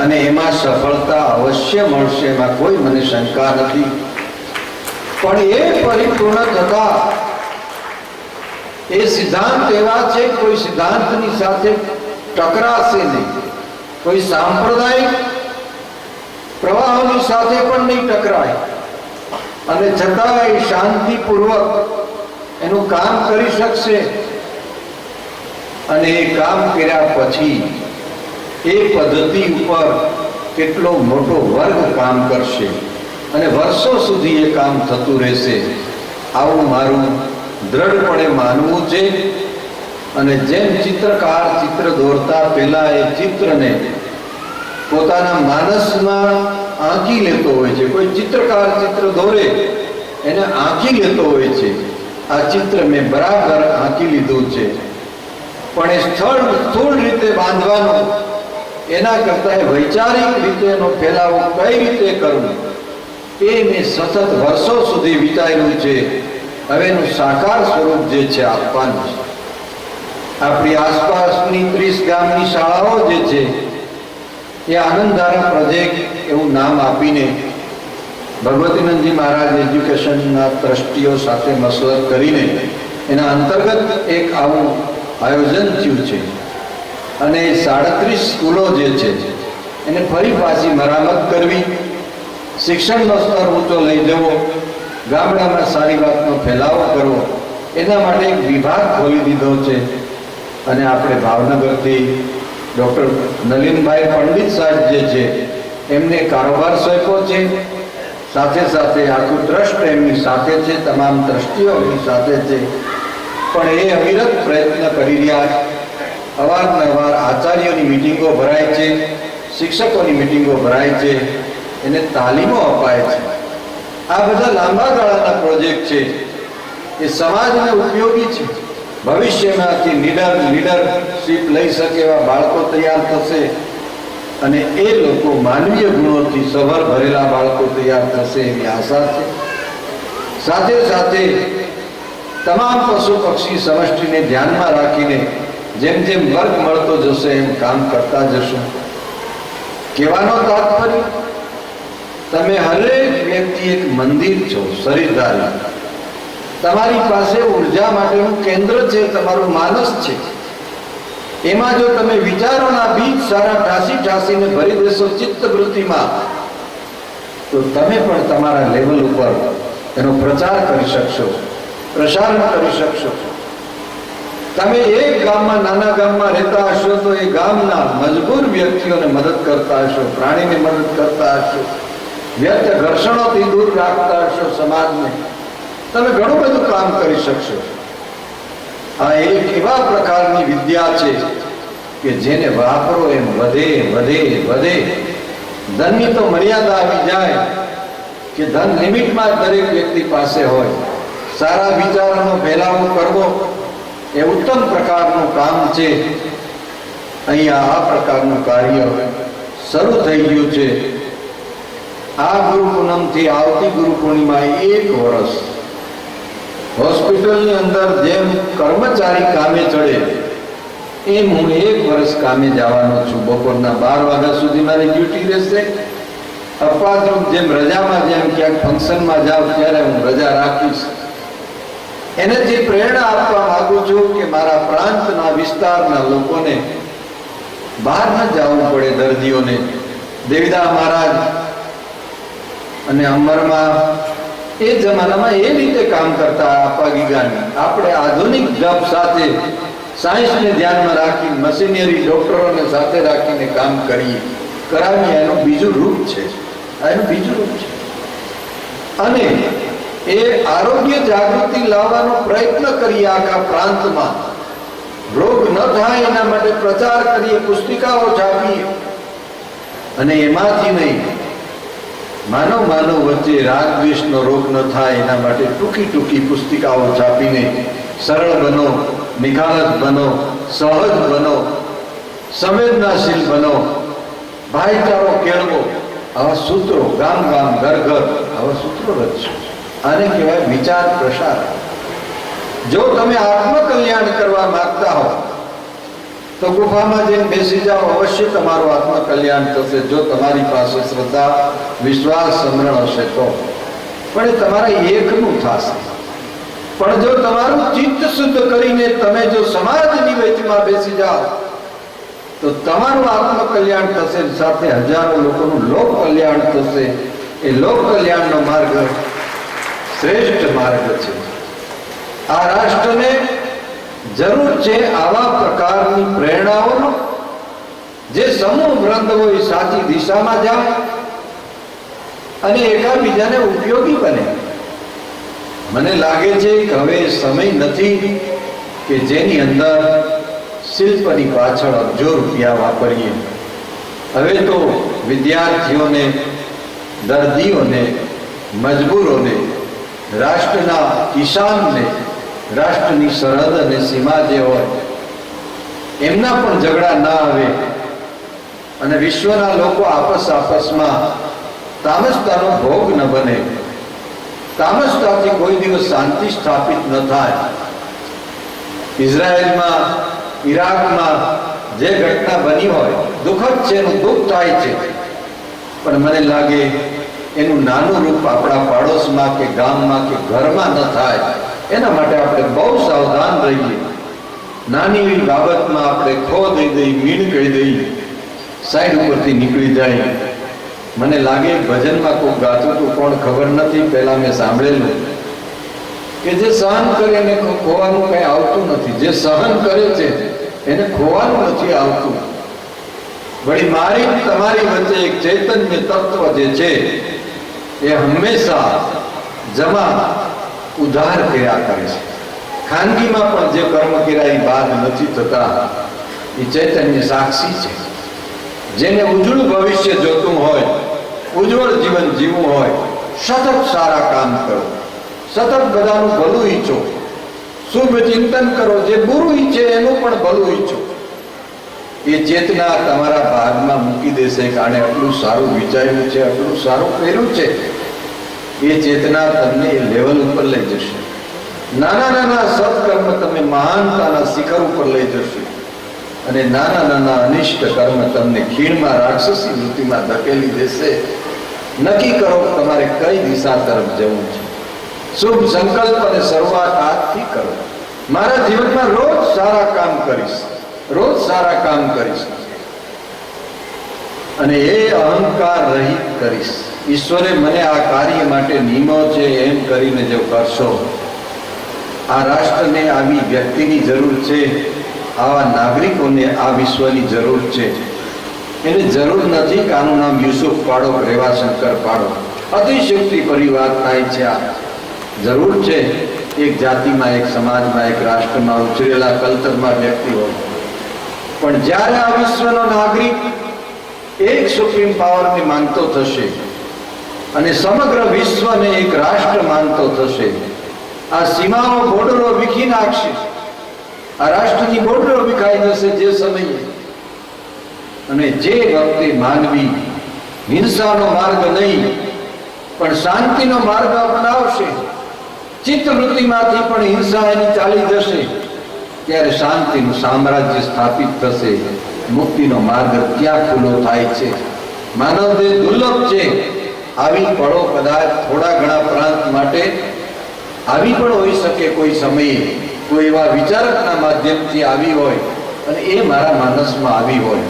Speaker 1: અને એમાં સફળતા અવશ્ય મળશે, એમાં કોઈ મને શંકા નથી. પણ એ પરિપૂર્ણ થતા એ સિદ્ધાંત એવા છે, કોઈ સિદ્ધાંતની સાથે ટકરાશે નહીં, કોઈ સાંપ્રદાયિક પ્રવાહોની સાથે પણ નહીં ટકરાય, અને છતાં એ શાંતિપૂર્વક એનું કામ કરી શકશે. અને એ કામ કર્યા પછી એ પદ્ધતિ ઉપર કેટલો મોટો વર્ગ કામ કરશે અને વર્ષો સુધી એ કામ થતું રહેશે, આવું મારું દ્રઢપણે માનવું છે. અને જેમ ચિત્રકાર ચિત્ર દોરતા પહેલા એ ચિત્રને પોતાના માનસમાં આંકી લેતો હોય છે, કોઈ ચિત્રકાર ચિત્ર દોરે એને આંકી લેતો હોય છે. આ ચિત્ર મેં બરાબર આંકી લીધું છે, પણ એ સ્થૂળ રીતે બાંધવાનું, એના કરતા વૈચારિક રીતે એનો ફેલાવો કઈ રીતે કરવું એ મેં સતત વર્ષો સુધી વિચાર્યું છે. હવે એનું સાકાર સ્વરૂપ જે છે આપવાનું છે. આપણી આસપાસની 30 ગામની શાળાઓ જે છે એ આનંદધારા પ્રોજેક્ટ એવું નામ આપીને ભગવતીનંદજી મહારાજ એજ્યુકેશનના ટ્રસ્ટીઓ સાથે મસલત કરીને એના અંતર્ગત એક આવું આયોજન થયું છે. અને 37 સ્કૂલો જે છે એને ફરી પાછી મરામત કરવી, શિક્ષણનો સ્તર ઊંચો લઈ જવો, ગામડામાં સારી વાતનો ફેલાવો કરવો, એના માટે એક વિભાગ ખોલી દીધો છે. અને આપણે ભાવનગરથી ડૉક્ટર નલિનભાઈ પંડિત સાહેબ જે છે એમને કારોબાર સોંપ્યો છે, સાથે સાથે આખું ટ્રસ્ટ એમની સાથે છે, તમામ ટ્રસ્ટીઓ એમની સાથે છે. પણ એ અવિરત પ્રયત્ન કરી રહ્યા છે. અવારનવાર આચાર્યોની મિટિંગો ભરાય છે, શિક્ષકોની મિટિંગો ભરાય છે, એને તાલીમો અપાય છે. આ બધા લાંબા ગાળાના પ્રોજેક્ટ છે, એ સમાજને ઉપયોગી છે. ભવિષ્યમાંથી લીડરશીપ લઈ શકે એવા બાળકો તૈયાર થશે અને એ લોકો માનવીય ગુણોથી સભર ભરેલા બાળકો તૈયાર થશે એવી આશા છે. સાથે સાથે તમામ પશુ પક્ષી સમષ્ટિને ધ્યાનમાં રાખીને જેમ જેમ વર્ગ મળતો જશે એમ કામ કરતા જશું. કહેવાનો તાત્પર્ય, તમે હરેક વ્યક્તિ એક મંદિર છો, શરીરધારી. તમારી પાસે ઉર્જા માટેનું કેન્દ્ર છે, તમારું માનસ છે. એમાં જો તમે વિચારોના બીજ સારા ઠાસી ઠાસીને ભરી દેશો ચિત્તવૃત્તિમાં, તો તમે પણ તમારા લેવલ ઉપર એનો પ્રચાર કરી શકશો, પ્રસારણ કરી શકશો. તમે એક ગામમાં, નાના ગામમાં રહેતા હશો તો એ ગામના મજબૂર વ્યક્તિઓને મદદ કરતા હશો, પ્રાણીને મદદ કરતા હશો, વ્યર્થ ઘર્ષણોથી દૂર રાખતા હશો સમાજને. તમે ઘણું બધું કામ કરી શકશો. આ એક એવા પ્રકારની વિદ્યા છે કે જેને વાપરો એમ વધે વધે વધે. ધનની તો મર્યાદા આવી જાય કે ધન લિમિટમાં દરેક વ્યક્તિ પાસે હોય. સારા વિચારોનો ફેલાવો કરવો એ ઉત્તમ પ્રકારનું કામ છે. અહીંયા આ પ્રકારનું કાર્ય શરૂ થઈ ગયું છે. આ ગુરુ પૂનમથી આવતી ગુરુ પૂર્ણિમા 1 વર્ષ હોસ્પિટલની અંદર જેમ કર્મચારી કામે ચડે એમ હું 1 વર્ષ કામે જવાનો છું. બપોરના 12 વાગ્યા સુધી મારી ડ્યુટી રહેશે. અપાત્રુપ જેમ રજામાં જેમ ક્યાંક ફંક્શનમાં જાઉં ત્યારે હું રજા રાખીશ. એને જે પ્રેરણા આપવા માંગુ છું કે મારા પ્રાંતના વિસ્તારના લોકોને બહાર ન જવું પડે. દર્દીઓને દેવીદા મહારાજ અને અમરમાં એ જમાનામાં એ રીતે કામ કરતા અપાગીગાની. આપણે આધુનિક જપ સાથે સાયન્સને ધ્યાનમાં રાખી મશીનરી ડોક્ટરોને સાથે રાખીને કામ કરીએ કરાવીએ. એનું બીજું રૂપ છે, એનું બીજું રૂપ છે. અને એ આરોગ્ય જાગૃતિ લાવવાનો પ્રયત્ન કરીએ. આખા પ્રાંતમાં રોગ ન થાય એના માટે પ્રચાર કરીએ, પુસ્તિકાઓ છાપીએ. અને એમાંથી નહીં, માનવ માનવ વચ્ચે રાગ દ્વેષનો રોગ ન થાય એના માટે ટૂંકી ટૂંકી પુસ્તિકાઓ છાપીને સરળ બનો, નિખાલસ બનો, સહજ બનો, સંવેદનાશીલ બનો, ભાઈચારો કેળવો. આવા સૂત્રો ગામ ગામ, ઘર ઘર આવા સૂત્રો રચશો. આને કહેવાય વિચાર પ્રસાર. જો તમે આત્મકલ્યાણ કરવા માંગતા હો તો ગુફામાં જઈને બેસી જાઓ, અવશ્ય તમારું આત્મકલ્યાણ થશે. જો તમારી પાસે શ્રદ્ધા, વિશ્વાસ, સમરણ હશે તો. પણ એ તમારા એકનું થશે. પણ જો તમારું ચિત્ત શુદ્ધ કરીને તમે જો સમાજની વચમાં બેસી જાઓ તો તમારું આત્મકલ્યાણ થશે, સાથે હજારો લોકોનું લોક કલ્યાણ થશે. એ લોક કલ્યાણનો માર્ગ શ્રેષ્ઠ માર્ગ છે. આ રાષ્ટ્રને જરૂર છે આવા પ્રકારની પ્રેરણાઓનો, જે સમૂહ વૃંદ હોય સાચી દિશામાં જાય અને એકાબીજાને ઉપયોગી બને. મને લાગે છે કે હવે સમય નથી કે જેની અંદર શિલ્પની પાછળ અબજો રૂપિયા વાપરીએ. હવે તો વિદ્યાર્થીઓને, દર્દીઓને, મજબૂરોને, રાષ્ટ્રના કિસાનને, રાષ્ટ્રની સરહદ અને સીમા જે હોય એમના પણ ઝઘડા ના આવે અને વિશ્વના લોકો આપસમાં તામસતાનો ભોગ ન બને. તામસતાથી કોઈ દિવસ શાંતિ સ્થાપિત ન થાય. ઇઝરાયલમાં, ઈરાકમાં જે ઘટના બની હોય દુઃખદ છે, એનું દુઃખ થાય છે. પણ મને લાગે એનું નાનું રૂપ આપણા પાડોશમાં કે ગામમાં કે ઘરમાં ન થાય. એના માટે આપણે બહુ સાવધાન રહીએ. નાની એવી બાબતમાં આપણે ખો દઈ દઈ, મીણ કહી દઈ, સાઈડ ઉપરથી નીકળી જાય. મને લાગે ભજનમાં કોઈ ગાતું હતું, કોણ ખબર નથી, પહેલા મેં સાંભળેલું કે જે સહન કરે એને ખોવાનું કઈ આવતું નથી. જે સહન કરે છે એને ખોવાનું નથી આવતું. વળી મારી તમારી વચ્ચે એક ચૈતન્ય તત્વ જે છે એ હંમેશા જમા ઉધાર કર્યા કરે છે. ખાનગીમાં પણ જે કર્મ કર્યા એ બાદ નથી થતા. એ ચૈતન્ય સાક્ષી છે. જેને ઉજળું ભવિષ્ય જોતું હોય, ઉજ્જવળ જીવન જીવવું હોય, સતત સારા કામ કરો, સતત બધાનું ભલું ઈચ્છો, શુભ ચિંતન કરો, જે બુરું ઈચ્છે એનું પણ ભલું ઈચ્છો. એ ચેતના તમારા ભાગમાં મૂકી દેશે કે આણે આટલું સારું વિચાર્યું છે, આટલું સારું કર્યું છે. એ ચેતના તમને એ લેવલ ઉપર લઈ જશે. નાના નાના સત્કર્મ તમે મહાનતાના શિખર ઉપર લઈ જશે અને નાના નાના અનિષ્ટ કર્મ તમને ખીણમાં, રાક્ષસી વૃત્તિમાં ધકેલી દેશે. નક્કી કરો તમારે કઈ દિશા તરફ જવું છે. શુભ સંકલ્પ અને શરૂઆત આજથી કરો. મારા જીવનમાં રોજ સારા કામ કરીશ, રોજ સારા કામ કરીશ અને એ અહંકાર રહિત કરીશ. ઈશ્વરે મને આ કાર્ય માટે નિયમો છે એમ કરીને જો કરશો, આ રાષ્ટ્રને આવી વ્યક્તિની જરૂર છે, આવા નાગરિકોને આ વિશ્વની જરૂર છે. એને જરૂર નથી કે આનું નામ યુસુફ પાડો, રેવાશંકર પાડો. અતિશક્તિ પરિવાર થાય છે. આ જરૂર છે એક જાતિમાં, એક સમાજમાં, એક રાષ્ટ્રમાં ઉછરેલા કલ્ચરમાં વ્યક્તિ હોય. પણ જ્યારે આ વિશ્વનો નાગરિક એક સુપ્રીમ પાવરને માનતો થશે અને સમગ્ર વિશ્વને એક રાષ્ટ્ર માનતો થશે, આ સીમાઓ બોર્ડરો વીખી નાખશે. આ રાષ્ટ્રની બોર્ડરો વિખાઈ જશે જે સમયે. અને જે વખતે માનવી હિંસાનો માર્ગ નહીં પણ શાંતિનો માર્ગ અપનાવશે, ચિત્તવૃત્તિમાંથી પણ હિંસા એની ચાલી જશે, ત્યારે શાંતિનું સામ્રાજ્ય સ્થાપિત થશે. મુક્તિનો માર્ગ ત્યાં ખુલ્લો થાય છે. માનવદેહ દુર્લભ છે. આવી પળો કદાચ થોડા ઘણા પ્રાંત માટે આવી પણ હોઈ શકે, કોઈ સમયે કોઈ એવા વિચારકના માધ્યમથી આવી હોય અને એ મારા માનસમાં આવી હોય.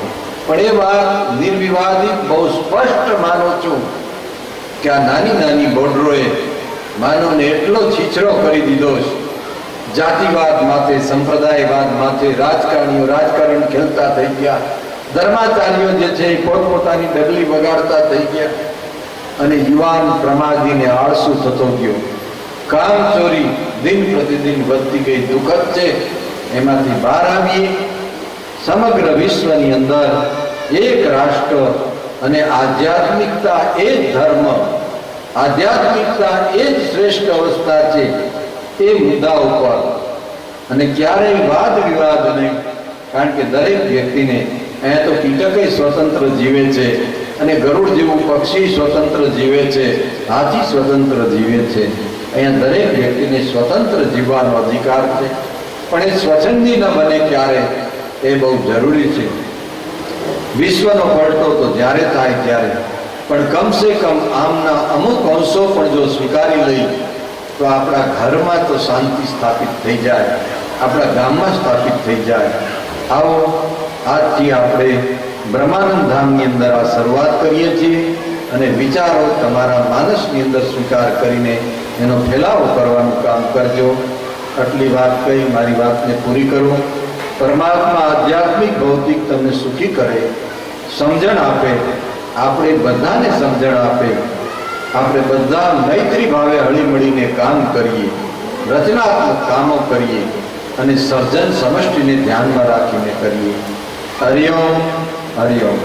Speaker 1: પણ એ વાત નિર્વિવાદિત બહુ સ્પષ્ટ માનું છું કે આ નાની નાની બોર્ડરોએ માનવને એટલો છીછરો કરી દીધો છે. જાતિવાદ માથે, સંપ્રદાયવાદ માથે રાજકારણીઓ રાજકારણ ખેલતા થઈ ગયા. ધર્માચાર્યો જે છે એ પોતપોતાની ડગલી વગાડતા થઈ ગયા અને યુવાન પ્રમાદીને આળસુ થતો ગયો. કામચોરી દિન પ્રતિદિન વધતી ગઈ. દુઃખદ છે. એમાંથી બહાર આવીએ. સમગ્ર વિશ્વની અંદર એક રાષ્ટ્ર અને આધ્યાત્મિકતા એ જ ધર્મ, આધ્યાત્મિકતા એ જ શ્રેષ્ઠ અવસ્થા છે. એ મુદ્દા ઉપર અને ક્યારેય વાદ વિવાદ નહીં. કારણ કે દરેક વ્યક્તિને, અહીંયા તો કીટકે સ્વતંત્ર જીવે છે અને ગરુડ જેવું પક્ષી સ્વતંત્ર જીવે છે, હાથી સ્વતંત્ર જીવે છે. અહીંયા દરેક વ્યક્તિને સ્વતંત્ર જીવવાનો અધિકાર છે. પણ એ સ્વચ્છંદી ન બને ક્યારે, એ બહુ જરૂરી છે. વિશ્વનો પલટો તો જ્યારે થાય ત્યારે, પણ કમસે કમ આમના અમુક અંશો પણ જો સ્વીકારી લઈ તો આપણા ઘરમાં તો શાંતિ સ્થાપિત થઈ જાય, આપણા ગામમાં સ્થાપિત થઈ જાય. આવો આજથી આપણે બ્રહ્માનંદ ધામની અંદર આ શરૂઆત કરીએ છીએ અને વિચારો તમારા માનસની અંદર સ્વીકાર કરીને એનો ફેલાવો કરવાનું કામ કરજો. આટલી વાત કહી મારી વાતને પૂરી કરું. પરમાત્મા આધ્યાત્મિક ભૌતિક તમને સુખી કરે, સમજણ આપે, આપણે બધાને સમજણ આપે. આપણે બધા મૈત્રી ભાવે હળીમળીને કામ કરીએ, રચનાત્મક કામો કરીએ અને સર્જન સમષ્ટિને ધ્યાનમાં રાખીને કરીએ. હરિઓમ હરિઓમ.